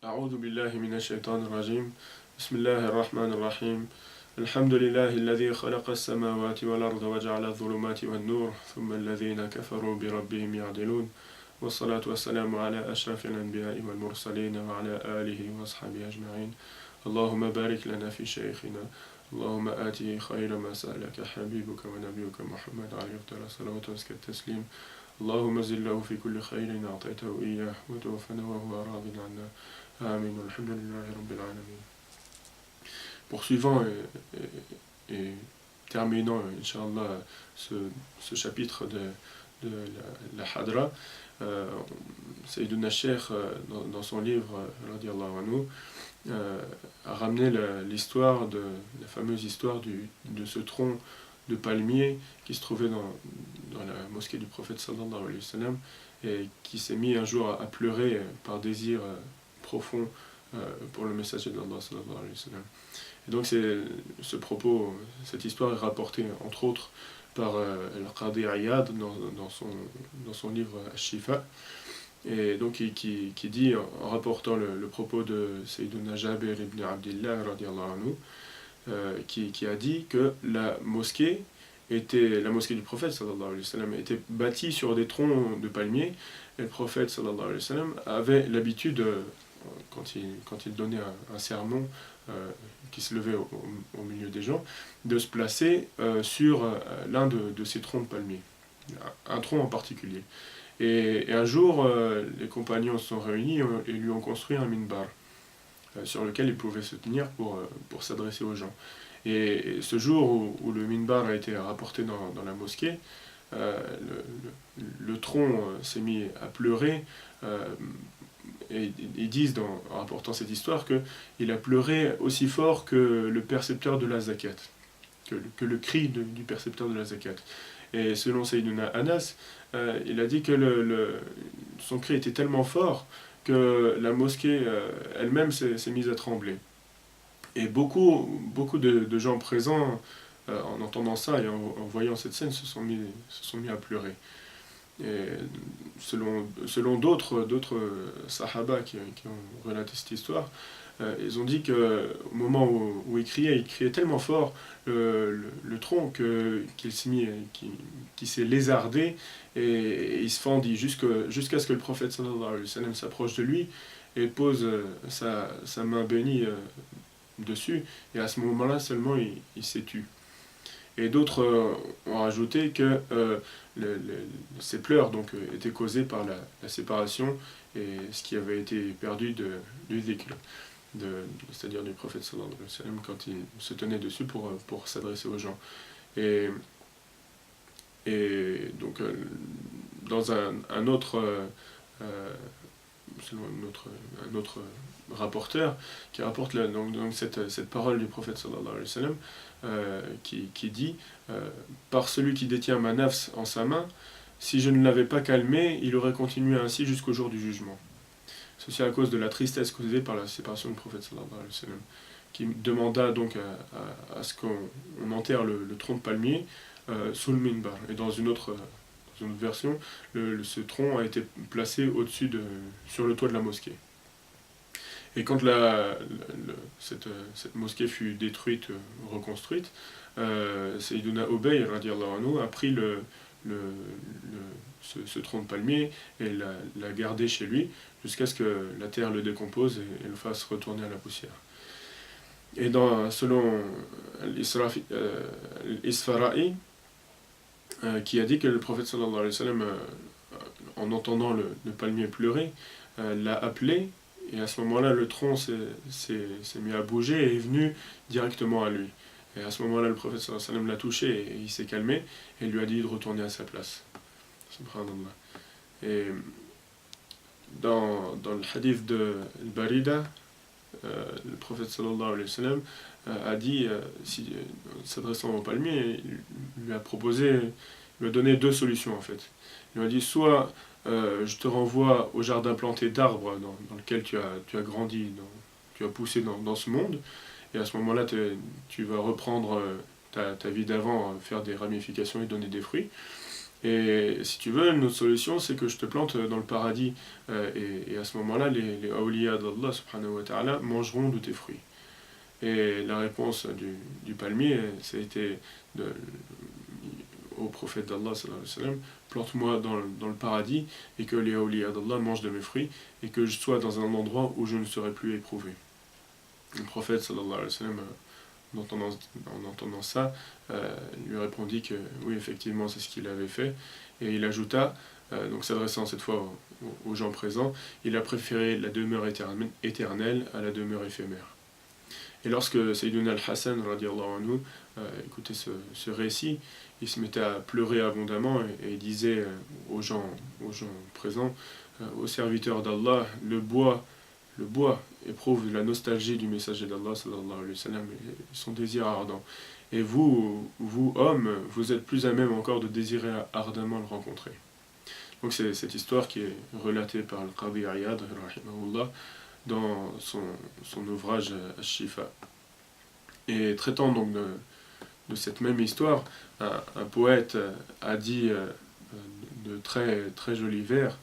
أعوذ بالله من الشيطان الرجيم بسم الله الرحمن الرحيم الحمد لله الذي خلق السماوات والأرض وجعل الظلمات والنور ثم الذين كفروا بربهم يعدلون والصلاة والسلام على أشرف الأنبياء والمرسلين وعلى آله وأصحابه أجمعين اللهم بارك لنا في شيخنا اللهم آته خير ما سألك حبيبك ونبيك محمد عليه أفضل الصلاة وأزكى التسليم اللهم زله في كل خير أعطيته إياه وتوفنا وهو راض عنا Amin, alhamdulillahi rabbil alamin. Poursuivant et terminant, Inch'Allah, ce chapitre de la Hadra, Sayyiduna Sheikh, dans son livre, radiallahu anhu, a ramené l'histoire, la fameuse histoire de ce tronc de palmier qui se trouvait dans la mosquée du prophète sallallahu alayhi wa sallam et qui s'est mis un jour à pleurer par désir profond pour le messager d'Allah sallallahu alayhi wa sallam. Et donc ce propos, cette histoire est rapportée entre autres par Al-Qadi Iyad dans son livre Ash-Shifa, et donc qui dit, en rapportant le propos de Sayyiduna Jabir ibn Abdillah radiallahu anhu, qui a dit que la mosquée du prophète sallallahu alayhi wa sallam était bâtie sur des troncs de palmiers, et le prophète sallallahu alayhi wa sallam avait l'habitude, quand il donnait un sermon qui se levait au milieu des gens, de se placer sur l'un de ces troncs de palmiers, un tronc en particulier. Et un jour, les compagnons se sont réunis et lui ont construit un minbar sur lequel il pouvait se tenir pour s'adresser aux gens. Et ce jour où le minbar a été rapporté dans la mosquée, le tronc s'est mis à pleurer, et ils disent, en rapportant cette histoire, qu'il a pleuré aussi fort que le percepteur de la zakat, que le cri du percepteur de la zakat. Et selon Sayyiduna Anas, il a dit que son cri était tellement fort que la mosquée elle-même s'est mise à trembler. Et beaucoup de gens présents, en entendant ça et en voyant cette scène, se sont mis à pleurer. Et selon d'autres sahaba qui ont relaté cette histoire, ils ont dit qu'au moment où il criait tellement fort le tronc qu'il s'est lézardé et il se fendit jusqu'à ce que le prophète sallallahu alayhi wa sallam s'approche de lui et pose sa main bénie dessus, et à ce moment-là seulement il s'est tu. Et d'autres ont rajouté que ces pleurs étaient causés par la séparation et ce qui avait été perdu du dhikr, c'est-à-dire du prophète sallallahu alayhi wa sallam, quand il se tenait dessus pour s'adresser aux gens. Et donc dans un autre rapporteur qui rapporte cette parole du prophète sallallahu alayhi wa sallam, qui dit par celui qui détient ma nafs en sa main, si je ne l'avais pas calmé, il aurait continué ainsi jusqu'au jour du jugement. Ceci à cause de la tristesse causée par la séparation du prophète sallallahu alayhi wa sallam, qui demanda donc à ce qu'on enterre le tronc de palmier sous le minbar. Et dans une autre version, ce tronc a été placé sur le toit de la mosquée. Et quand cette mosquée fut détruite, reconstruite, Sayyiduna Ubay radiallahu anhu a pris ce tronc de palmier et l'a gardé chez lui jusqu'à ce que la terre le décompose et le fasse retourner à la poussière. Et selon l'Isfara'i, qui a dit que le prophète sallallahu alayhi wa sallam, en entendant le palmier pleurer, l'a appelé, et à ce moment-là le tronc s'est mis à bouger et est venu directement à lui. Et à ce moment-là le prophète sallallahu alayhi wa sallam l'a touché et il s'est calmé et lui a dit de retourner à sa place. Subhanallah. Et dans le hadith de Al-Barida, le prophète sallallahu alayhi wa sallam a dit, s'adressant au palmier, il lui a donné deux solutions en fait. Il lui a dit, soit je te renvoie au jardin planté d'arbres dans lequel tu as grandi, tu as poussé dans ce monde, et à ce moment-là tu vas reprendre ta vie d'avant, faire des ramifications et donner des fruits. Et si tu veux, une autre solution, c'est que je te plante dans le paradis, et à ce moment-là, les awliya d'Allah subhanahu wa ta'ala mangeront de tes fruits. Et la réponse du palmier, ça a été de, au prophète d'Allah sallallahu alayhi wa sallam, plante-moi dans le paradis et que les awliya d'Allah mangent de mes fruits et que je sois dans un endroit où je ne serai plus éprouvé. Le prophète sallallahu alayhi wa sallam, en entendant ça, lui répondit que oui, effectivement, c'est ce qu'il avait fait. Et il ajouta, donc s'adressant cette fois aux gens présents, il a préféré la demeure éternelle à la demeure éphémère. Et lorsque Sayyiduna al-Hassan radiallahu anhu écoutait ce récit, il se mettait à pleurer abondamment et il disait aux gens présents, aux serviteurs d'Allah, le bois éprouve la nostalgie du messager d'Allah sallallahu alayhi wa sallam, et son désir ardent. Et vous, hommes, vous êtes plus à même encore de désirer ardemment le rencontrer. Donc c'est cette histoire qui est relatée par le Qadi Iyad rahimahullah dans son ouvrage Ash-Shifa. Et traitant donc de cette même histoire, un poète a dit de très jolis vers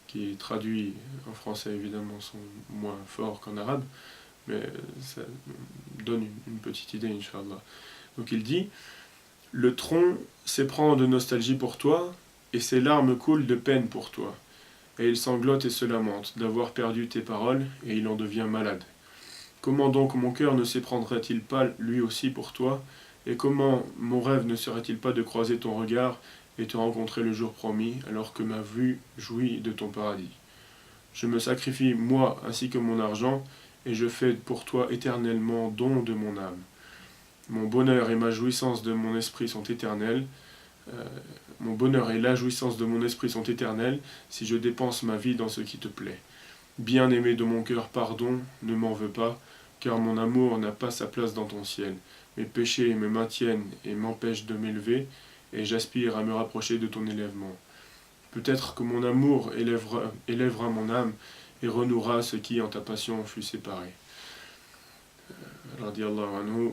qui traduits en français évidemment sont moins forts qu'en arabe, mais ça donne une petite idée, Inch'Allah. Donc il dit, le tronc s'éprend de nostalgie pour toi, et ses larmes coulent de peine pour toi. Et il sanglote et se lamente d'avoir perdu tes paroles, et il en devient malade. Comment donc mon cœur ne s'éprendrait-il pas lui aussi pour toi, et comment mon rêve ne serait-il pas de croiser ton regard et te rencontrer le jour promis, alors que ma vue jouit de ton paradis. Je me sacrifie, moi, ainsi que mon argent, et je fais pour toi éternellement don de mon âme. Mon bonheur et ma jouissance de mon esprit sont éternels. Mon bonheur et la jouissance de mon esprit sont éternels si je dépense ma vie dans ce qui te plaît. Bien-aimé de mon cœur, pardon, ne m'en veux pas, car mon amour n'a pas sa place dans ton ciel. Mes péchés me maintiennent et m'empêchent de m'élever, et j'aspire à me rapprocher de ton élèvement. Peut-être que mon amour élèvera mon âme et renouera ce qui, en ta passion, fut séparé. Radiallahu anhu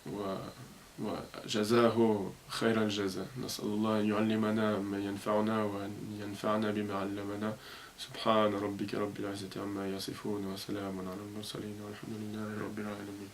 wa jazahu khayran jaza. Nas'alullah an yu'allimana ma yanfa'una wa an yanfa'na bima 'allamana. Subhana rabbika rabbil 'izzati amma yasifun wa salamun 'alal mursalin walhamdulillahi rabbil 'alamin.